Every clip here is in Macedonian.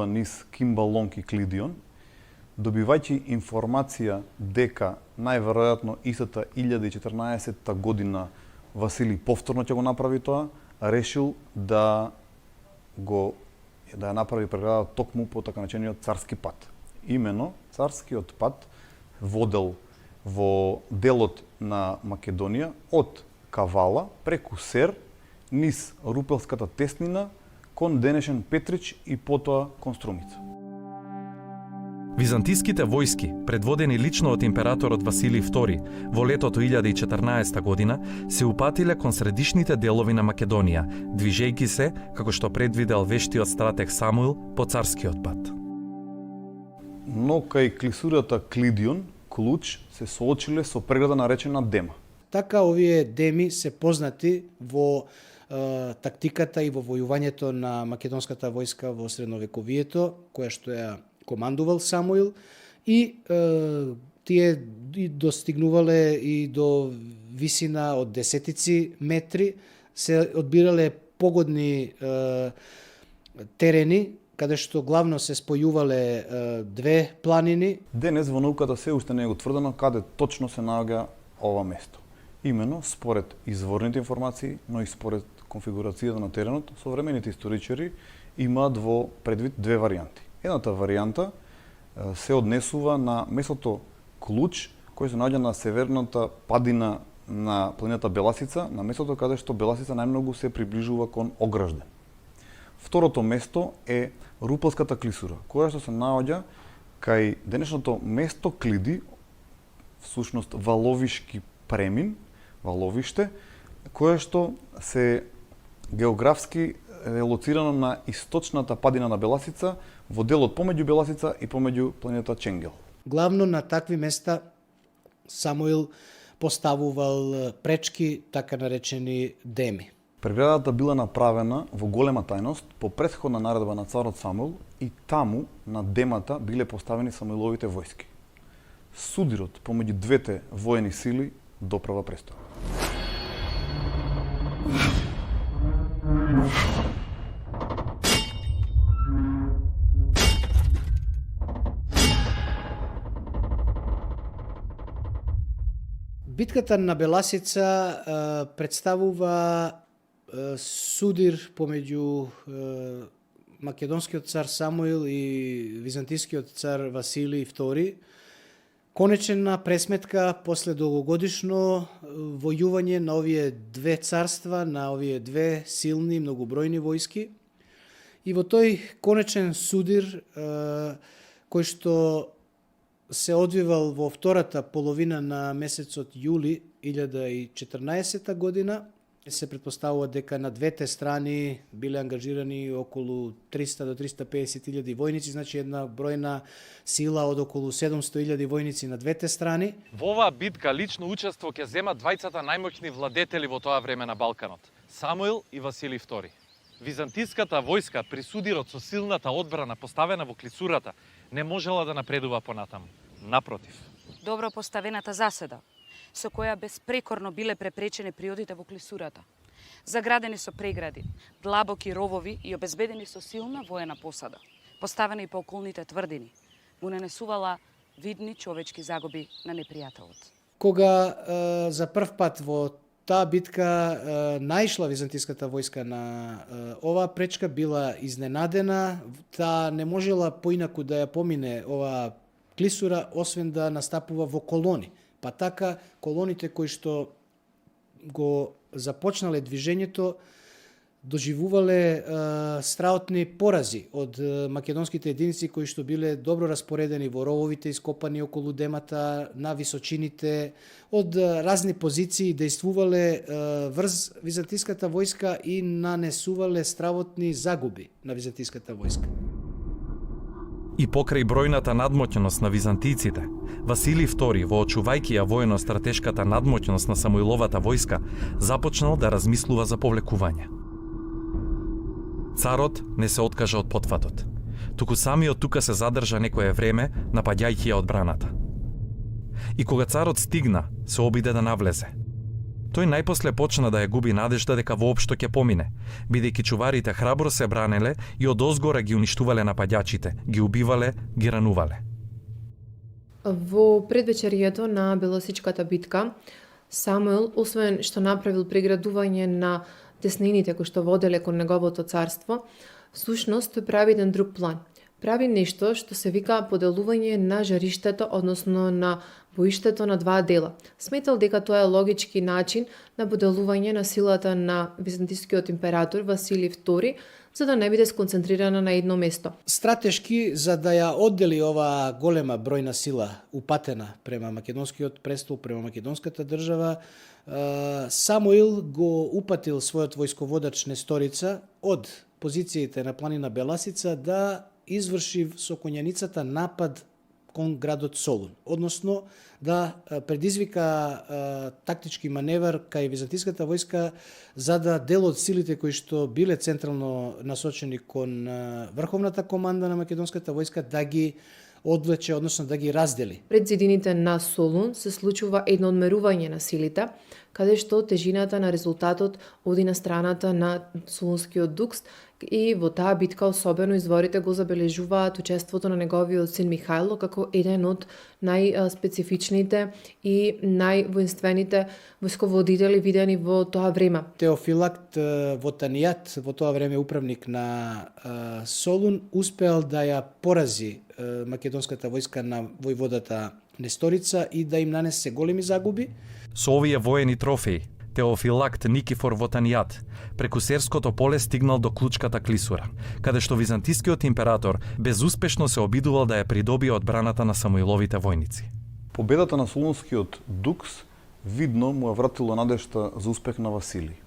низ Кимбалонг и Клидион, добивајќи информација дека најверојатно истата 1014 година Василий повторно ќе го направи тоа, решил да ја направи преграда токму по така наречениот царски пат. Имено, царскиот пат водел во делот на Македонија од Кавала преку Сер низ Рупелската теснина кон денешен Петрич и потоа кон Струмица. Византиските војски, предводени лично од императорот Василий II во летото 1014 година, се упатиле кон средишните делови на Македонија, движејќи се, како што предвидел вештиот стратег Самуил, по царскиот пат. Но кај клисурата Клидион, Клуч, се соочиле со преграда наречена Дема. Така овие деми се познати во тактиката и во војувањето на македонската војска во средновековието, која што ја командувал Самуил, и тие достигнувале и до висина од десетици метри, се одбирале погодни терени, каде што главно се спојувале две планини. Денес во науката се уште не е утврдено каде точно се наоѓа ова место. Имено, според изворните информации, но и според конфигурацијата на теренот, современите историчари имаат во предвид две варијанти. Едната варијанта се однесува на местото Клуч, кој се наоѓа на северната падина на планината Беласица, на местото каде што Беласица најмногу се приближува кон Огражден. Второто место е Рупелската клисура, која што се наоѓа кај денешното место Клиди, всушност Валовишки премин, Валовиште, кое што се географски е лоцирано на источната падина на Беласица, во делот помеѓу Беласица и помеѓу планината Ченгел. Главно на такви места Самуил поставувал пречки, така наречени деми. Преградата била направена во голема тајност по претходна наредба на царот Самуил и таму на демата биле поставени Самуиловите војски. Судирот помеѓу двете воени сили доправа престој. Битката на Беласица представува судир помеѓу македонскиот цар Самуил и византискиот цар Василий II. Конечна пресметка после долгогодишно војување на овие две царства, на овие две силни, многобројни војски. И во тој конечен судир, кој што се одвивал во втората половина на месецот јули 1014 година, се предпоставува дека на двете страни биле ангажирани околу 300 до 350 илјади војници, значи една бројна сила од околу 700 илјади војници на двете страни. Во оваа битка лично учество ќе земат двајцата најмоćни владетели во тоа време на Балканот, Самуил и Василий II. Византиската војска при судирот со силната одбрана поставена во клисурата не можела да напредува понатаму. Напротив. Добро поставената заседа, со која безпрекорно биле препречени приодите во клисурата, заградени со прегради, длабоки ровови и обезбедени со силна воена посада, поставена и по околните тврдини, му нанесувала видни човечки загуби на непријателот. Кога за прв пат во таа битка наишла византиската војска на оваа пречка, била изненадена, таа не можела поинаку да ја помине оваа клисура, освен да настапува во колони. Па така, колоните кои што го започнале движењето, доживувале страотни порази од македонските единици кои што биле добро распоредени во рововите ископани околу демата, на височините, од разни позиции действувале врз византиската војска и нанесувале стравотни загуби на византиската војска. И покрај бројната надмоќност на византиците, Василий II, воочувајќи ја воено-стратешката надмоќност на Самуиловата војска, започнал да размислува за повлекување. Царот не се откажа од потфатот, туку самиот тука се задржа некое време, напаѓајќи ја одбраната. И кога царот стигна, се обиде да навлезе. Тој најпосле почна да ја губи надежда дека воопшто ќе помине, бидејќи чуварите храбро се бранеле и одозгора ги уништувале нападјачите, ги убивале, ги ранувале. Во предвечерието на Белосичката битка, Самуил, освен што направил преградување на теснините кои што воделе кон неговото царство, всушност тој прави еден друг план. Прави нешто што се вика поделување на жариштето, односно на боиштето на два дела. Сметал дека тоа е логички начин на поделување на силата на византискиот император Василий II, за да не биде сконцентрирана на едно место. Стратешки, за да ја оддели ова голема бројна сила упатена према македонскиот престол, према македонската држава, Самуил го упатил својот војсководач Несторица од позициите на планина Беласица да изврши со конјаницата напад кон градот Солун, односно да предизвика тактички маневар кај византиската војска за да дел од силите кои што биле централно насочени кон врховната команда на македонската војска да ги одвлече, односно да ги раздели. Пред зидините на Солун се случува едно одмерување на силите, каде што тежината на резултатот оди на страната на Солунскиот дукс и во таа битка особено изворите го забележуваат учеството на неговиот син Михајло како еден од најспецифичните и највоинствените војсководители видени во тоа време. Теофилакт Вотанијат, во тоа време управник на Солун, успеал да ја порази македонската војска на војводата Несторица и да им нанесе големи загуби. Со овие воени трофеи, Теофилакт Никифор Вотанијат преку Серското поле стигнал до Клучката клисура, каде што византискиот император безуспешно се обидувал да ја придобие одбраната на Самуиловите војници. Победата на Солунскиот дукс видно му ја вратила надежта за успех на Василий.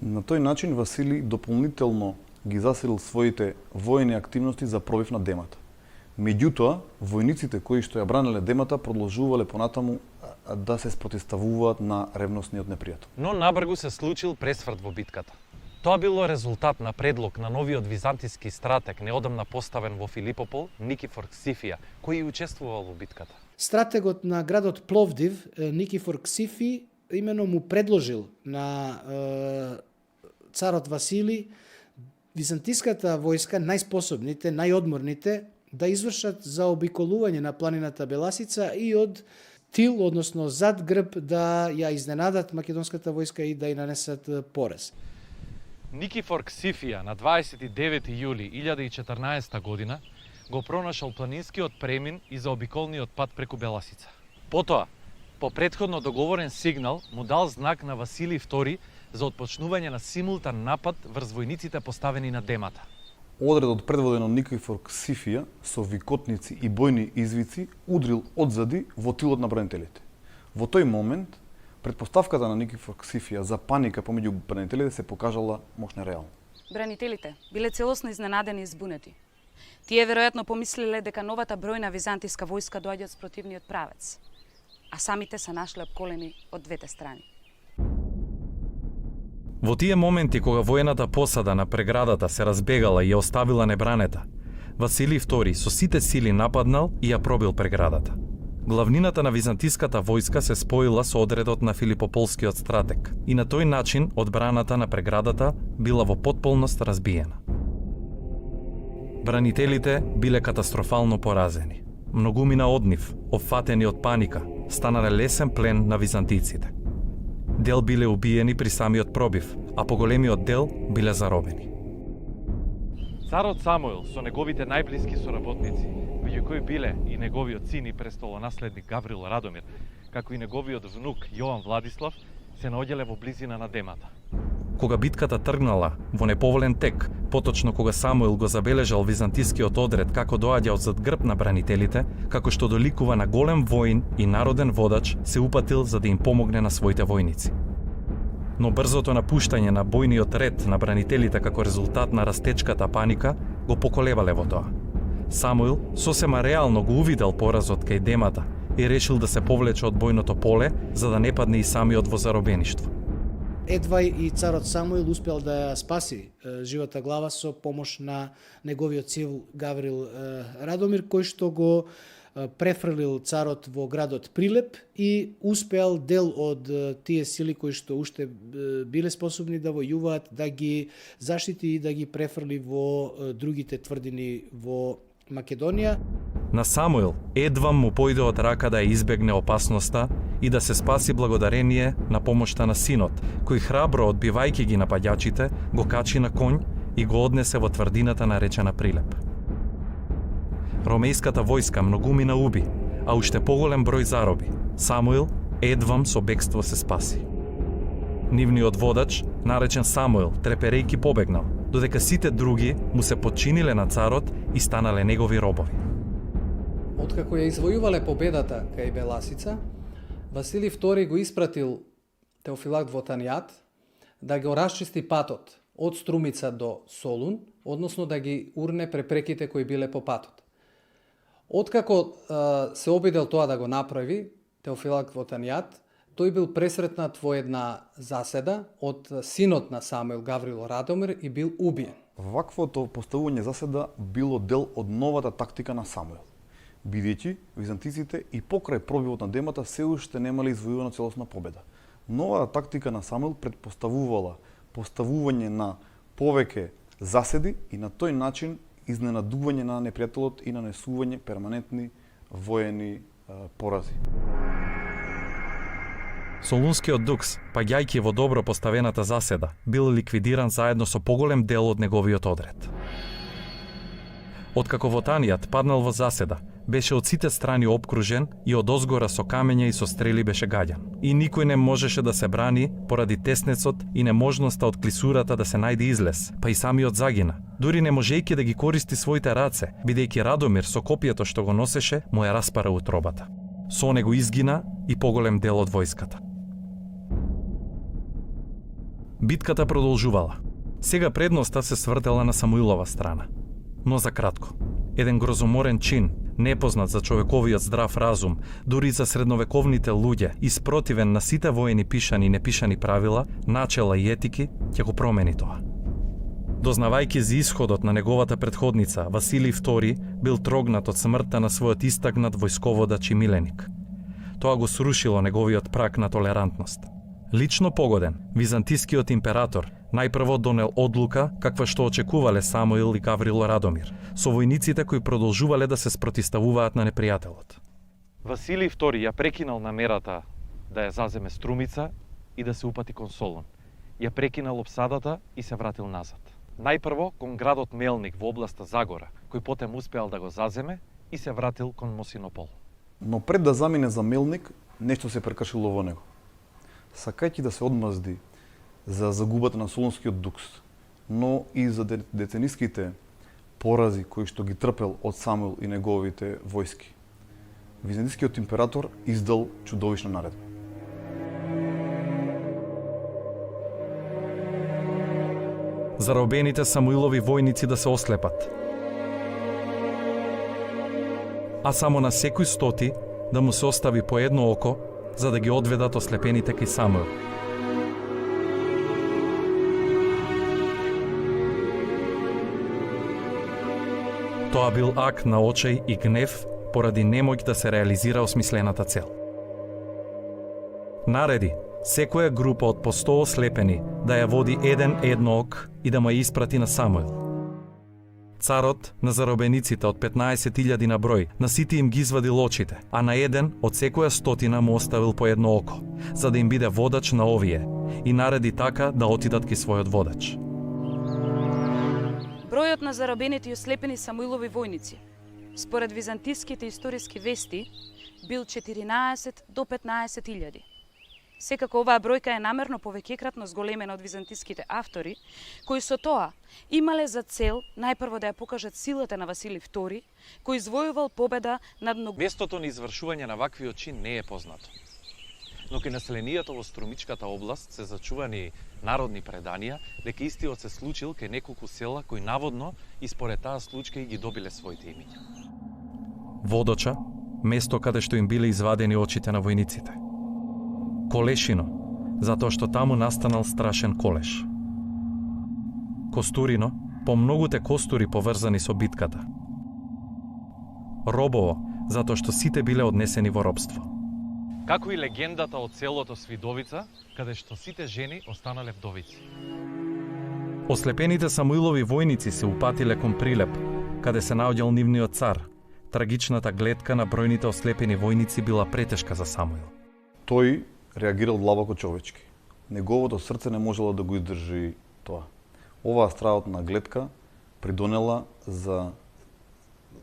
На тој начин Василий дополнително ги засилил своите воени активности за пробив на Демата. Меѓутоа, војниците кои што ја бранеле Демата продолжувале понатаму да се спротивставуваат на ревносниот непријател. Но набргу се случил пресврт во битката. Тоа било резултат на предлог на новиот византиски стратег неодамна поставен во Филипопол, Никифор Ксифија, кој учествувал во битката. Стратегот на градот Пловдив, Никифор Ксифи, имено му предложил на царот Василий византиската војска, најспособните, најодморните, да извршат заобиколување на планината Беласица и од тил, односно зад грб, да ја изненадат македонската војска и да ја нанесат порез. Никифор Ксифија на 29 јули 1014 година го пронашал планинскиот премин и заобиколниот пат преку Беласица. Потоа, по претходно договорен сигнал, му дал знак на Василий II за отпочнување на симултан напад врз војниците поставени на Демата. Одредот предводен од Никифор Ксифија со викотници и бојни извици удрил одзади во тилот на бранителите. Во тој момент, предпоставката на Никифор Ксифија за паника помеѓу бранителите се покажала мощно реална. Бранителите биле целосно изненадени и збунети. Тие веројатно помислиле дека новата бројна византиска војска доаѓа од спротивниот правец, а самите се нашле обколени од двете страни. Во тие моменти кога воената посада на преградата се разбегала и ја оставила небранета, Василий II со сите сили нападнал и ја пробил преградата. Главнината на византиската војска се споила со одредот на филипополскиот стратег и на тој начин одбраната на преградата била во потполност разбиена. Бранителите биле катастрофално поразени. Многумина од нив, опфатени од паника, станале лесен плен на византиците. Дел биле убиени при самиот пробив, а поголемиот дел биле заробени. Царот Самуил со неговите најблиски соработници, меѓу кои биле и неговиот син и престолонаследник Гаврил Радомир, како и неговиот внук Јован Владислав, се наоѓале во близина на Демата. Кога битката тргнала во неповолен тек, поточно кога Самуил го забележал византискиот одред како доаѓа од зад грб на бранителите, како што доликува на голем воин и народен водач, се упатил за да им помогне на своите војници. Но брзото напуштање на бојниот ред на бранителите како резултат на растечката паника го поколебале во тоа. Самуил сосема реално го увидел поразот кај Демата и решил да се повлече од бојното поле за да не падне и самиот во заробеништво. Едва и царот Самуил успел да ја спаси живата глава со помош на неговиот сил Гаврил Радомир, кој што го префрлил царот во градот Прилеп и успеал дел од тие сили кои што уште биле способни да војуваат, да ги заштити и да ги префрли во другите тврдини во Македонија. На Самуил едвам му појде од рака да ја избегне опасноста и да се спаси благодарение на помошта на синот, кој храбро одбивајќи ги напаѓачите, го качи на конј и го однесе во тврдината наречена Прилеп. Ромејската војска многумина уби, а уште поголем број зароби. Самуил едвам со бегство се спаси. Нивниот водач, наречен Самуил, треперејки побегнал, додека сите други му се подчиниле на царот и станале негови робови. Откако ја извојувале победата кај Беласица, Василий II го испратил Теофилакт во Танијат да го расчисти патот од Струмица до Солун, односно да ги урне препреките кои биле по патот. Откако се обидел тоа да го направи, Теофилакт во Танијат, тој бил пресретнат во една заседа од синот на Самуил, Гаврило Радомир, и бил убиен. Ваквото поставување заседа било дел од новата тактика на Самуил, бидејќи византиците и покрај пробивот на демата се уште немале извојувана целосна победа. Новата тактика на Самуил предпоставувала поставување на повеќе заседи и на тој начин изненадување на непријателот и нанесување перманентни воени порази. Солунскиот дукс, паѓајќи во добро поставената заседа, бил ликвидиран заедно со поголем дел од неговиот одред. Откако во Танијат паднал во заседа, беше од сите страни опкружен и од озгора со камења и со стрели беше гаѓан. И никој не можеше да се брани поради теснецот и неможноста од клисурата да се најде излез, па и самиот загина. Дури не можејќи да ги користи своите раце, бидејќи Радомир со копието што го носеше му ја распара утробата. Со него изгина и поголем дел од војската. Битката продолжувала. Сега предноста се свртела на Самуилова страна. Но за кратко. Еден грозоморен чин, непознат за човековиот здрав разум, дури за средновековните луѓе, испротивен на сите воени пишани и непишани правила, начела и етики, ќе го промени тоа. Дознавајќи за исходот на неговата предходница, Василий II бил трогнат од смртта на својот истакнат војсководач и миленик. Тоа го срушило неговиот праг на толерантност. Лично погоден, византискиот император најпрво донел одлука каква што очекувале Самуил и Гаврило Радомир, со војниците кои продолжувале да се спротиставуваат на непријателот. Василий II ја прекинал намерата да ја заземе Струмица и да се упати кон Солун. Ја прекинал опсадата и се вратил назад. Најпрво кон градот Мелник во областа Загора, кој потем успеал да го заземе и се вратил кон Мосинопол. Но пред да замине за Мелник, нешто се прекршило во него. Сакајќи да се одмазди за загубата на Солунскиот дукс, но и за децениските порази кои што ги трпел од Самуил и неговите војски, византискиот император издал чудовишна наредба. Заробените Самуилови војници да се ослепат, а само на секој 100 да му се остави по едно око, за да ги одведат ослепените кај Самуил. Тоа бил акт на очај и гнев поради немоќ да се реализира осмислената цел. Нареди секоја група од по 100 ослепени да ја води еден едноок и да му ја испрати на Самуил. Царот на заробениците од 15.000 на број, на сите им ги извадил очите, а на еден од секоја 100 му оставил по едно око, за да им биде водач на овие, и нареди така да отидат ки својот водач. Бројот на заробените и ослепени Самуилови војници, според византиските историски вести, бил 14 до 15.000. Секако оваа бројка е намерно повеќекратно зголемена од византиските автори, кои со тоа имале за цел најпрво да ја покажат силата на Василий II, кој извојувал победа над многу... Местото на извршување на ваквиот чин не е познато. Но кај населението во Струмичката област се зачувани народни преданија дека истиот се случил кај неколку села кои наводно и според таа случка и ги добиле своите имиња. Водоча, место каде што им биле извадени очите на војниците. Колешино, затоа што таму настанал страшен колеш. Костурино, по многуте костури поврзани со битката. Робово, затоа што сите биле однесени во робство. Како и легендата од селото Свидовица, каде што сите жени останале вдовици. Ослепените Самуилови војници се упатиле кон Прилеп, каде се наоѓал нивниот цар. Трагичната гледка на бројните ослепени војници била претешка за Самуил. Тој реагирал длабоко човечки. Неговото срце не можело да го издржи тоа. Оваа страхотна гледка придонела за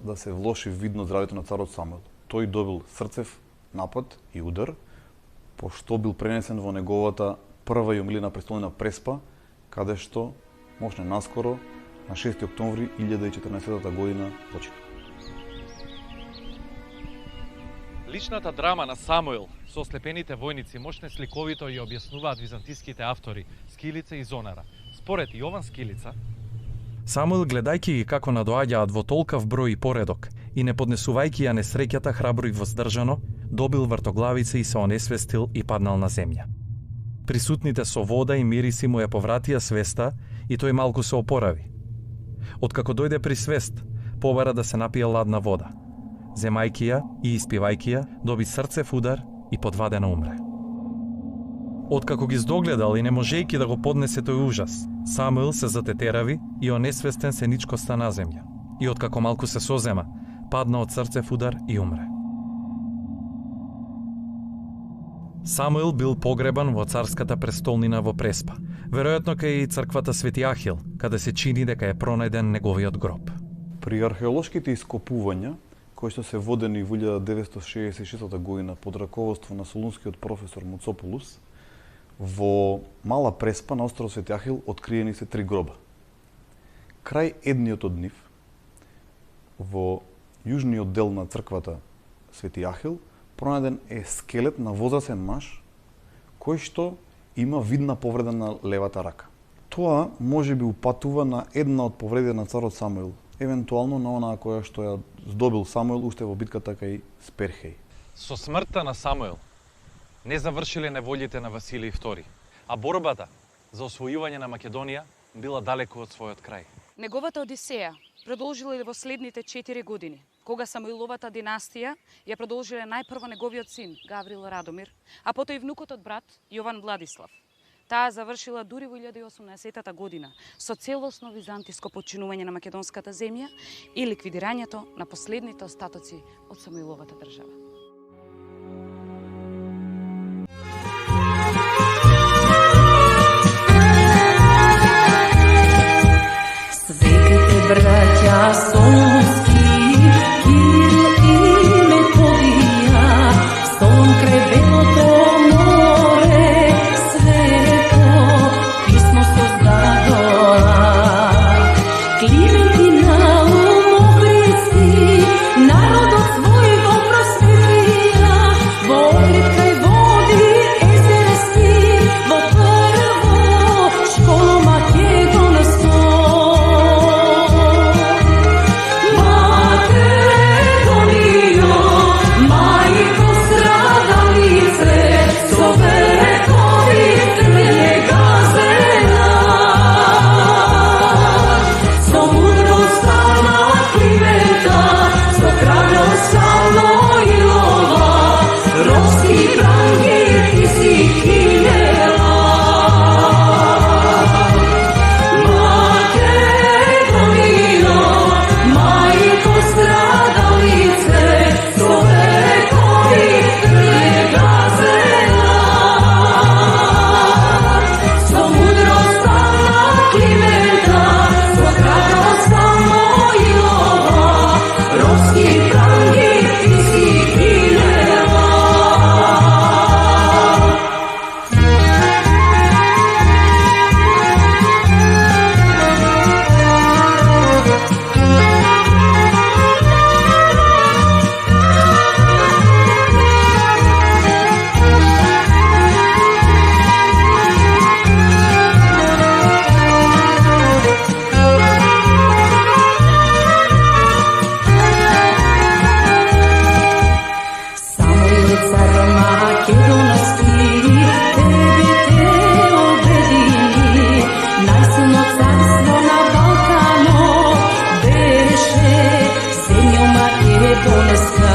да се влоши видно здравјето на царот Самуил. Тој добил срцев напад и удар, пошто бил пренесен во неговата прва и омилена престолнина Преспа, каде што мошне наскоро, на 6 октомври 1014 година, почина. Личната драма на Самуил со ослепените војници мошне сликовито ја објаснуваат византиските автори Скилица и Зонара. Според Јован Скилица, Самуил, гледајќи ги како надоаѓаат во толкав број и поредок и не поднесувајќи ја несреќата храбро и воздржано, добил вртоглавица и се онесвестил и паднал на земја. Присутните со вода и мириси му ја повратија свеста и тој малку се опорави. Откако дојде при свест, побара да се напие ладна вода. Земајќи ја и испивајќи ја, доби срцев удар и подвадено умре. Откако ги здогледал и не можејќи да го поднесе тој ужас, Самуил се затетерави и онесвестен се ничкоста на земја. И откако малку се созема, падна од срцев удар и умре. Самуил бил погребан во царската престолнина во Преспа, веројатно кај и црквата Свети Ахил, каде се чини дека е пронајден неговиот гроб. При археолошките ископувања, кои што се водени во 1966 година под раководство на солунскиот професор Муцополус, во Мала Преспа на остров Свети Ахил откриени се 3 гроба. Крај едниот од нив, во јужниот дел на црквата Свети Ахил, пронајден е скелет на возрасен маж, кој што има видна повреда на левата рака. Тоа може би упатува на една од повредите на царот Самуил, евентуално на онаа која што ја здобил Самуил уште во битката кај Сперхеј. со смртта на Самуил не завршиле неволите на Василий II, а борбата за освојување на Македонија била далеку од својот крај. Неговата одисеја продолжила и во следните 4 години, кога Самуиловата династија ја продолжиле најпрво неговиот син Гаврил Радомир, а потоа и внукотот брат Јован Владислав. Таа завршила дури во 1018 година со целосно византиско подчинување на македонската земја и ликвидирањето на последните остатоци од Самуиловата држава. Светите браќа солунски, Кирил и Методија, столом крај белото море, свето писмо создадоа. Клименти на Охристи, народот свој го просветија, во Охрид крај води езерски, во прво школу македонско. Makedonska